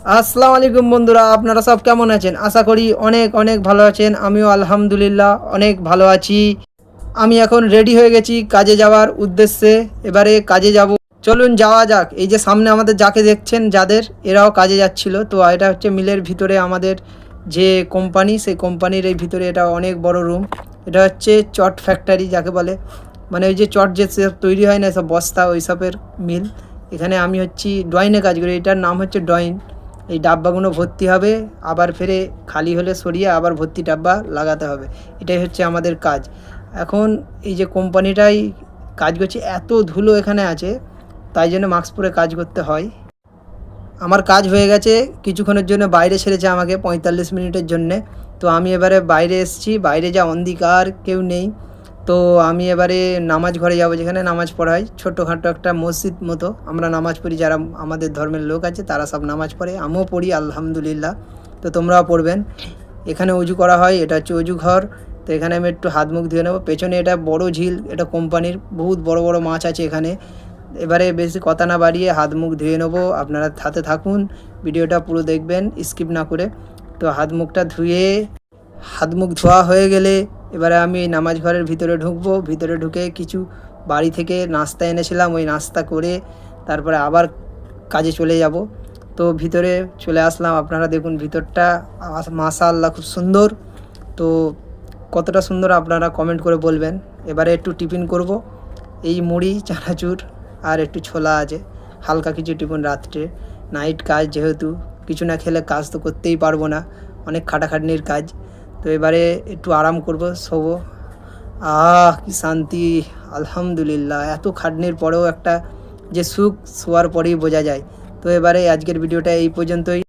আসসালামু আলাইকুম বন্ধুরা, আপনারা সব কেমন আছেন? আশা করি অনেক অনেক ভালো আছেন। আমিও আলহামদুলিল্লাহ অনেক ভালো আছি। আমি এখন রেডি হয়ে গেছি কাজে যাওয়ার উদ্দেশ্যে। এবারে কাজে যাব, চলুন যাওয়া যাক। এই যে সামনে আমাদের যাকে দেখছেন, যাদের এরাও কাজে যাচ্ছিল। তো এটা হচ্ছে মিলের ভিতরে আমাদের যে কোম্পানি, সেই কোম্পানির এই ভিতরে এটা অনেক বড় রুম। এটা হচ্ছে চট ফ্যাক্টরি যাকে বলে, মানে ওই যে চট যে সব তৈরি হয় না, সব বস্তা ওই সবের মিল। এখানে আমি হচ্ছি ড্রয়িংয়ে কাজ করি, এটার নাম হচ্ছে ড্রয়িং। এই ডাব্বাগুলো ভর্তি হবে, আবার ফিরে খালি হলে সরিয়ে আবার ভর্তি ডাব্বা লাগাতে হবে। এটাই হচ্ছে আমাদের কাজ। এখন এই যে কোম্পানিটাই কাজ করছে, এত ধুলো এখানে আছে, তাই জন্য মাস্ক পরে কাজ করতে হয়। আমার কাজ হয়ে গেছে, কিছুক্ষণের জন্য বাইরে ছেড়েছে আমাকে 45 মিনিটের জন্যে। তো আমি এবারে বাইরে এসেছি, বাইরে যা অন্ধকার, কেউ নেই। তো আমি এবারে নামাজ ঘরে যাব, যেখানে নামাজ পড়া হয়। ছোটোখাটো একটা মসজিদ মতো, আমরা নামাজ পড়ি, যারা আমাদের ধর্মের লোক আছে তারা সব নামাজ পড়ে, আমিও পড়ি আলহামদুলিল্লাহ। তো তোমরাও পড়বেন। এখানে অজু করা হয়, এটা হচ্ছে অজু ঘর। তো এখানে আমি একটু হাত মুখ ধুয়ে নেবো। পেছনে এটা বড় ঝিল, এটা কোম্পানির, বহুত বড় বড় মাছ আছে এখানে। এবারে বেশি কথা না বাড়িয়ে হাত মুখ ধুয়ে নেবো। আপনারা হাতে থাকুন, ভিডিওটা পুরো দেখবেন স্কিপ না করে। তো হাত মুখটা ধুয়ে, হাত মুখ ধোয়া হয়ে গেলে এবারে আমি নামাজ ঘরের ভিতরে ঢুকবো। ভিতরে ঢুকে কিছু বাড়ি থেকে নাস্তা এনেছিলাম, ওই নাস্তা করে তারপরে আবার কাজে চলে যাব। তো ভিতরে চলে আসলাম, আপনারা দেখুন ভিতরটা মাশাআল্লাহ খুব সুন্দর। তো কতটা সুন্দর আপনারা কমেন্ট করে বলবেন। এবারে একটু টিফিন করব, এই মুড়ি চানাচুর আর একটু ছোলা আছে, হালকা কিছু টিফিন রাত্রে। নাইট কাজ যেহেতু, কিছু না খেলে কাজ তো করতেই পারবো না, অনেক খাটাখাটনির কাজ। তো এবারে একটু আরাম করব, শোবো। কি শান্তি, আলহামদুলিল্লাহ। এত খাটনির পরেও একটা যে সুখ, শোয়ার পরেই বোঝা যায়। তো এবারে আজকের ভিডিওটা এই পর্যন্তই।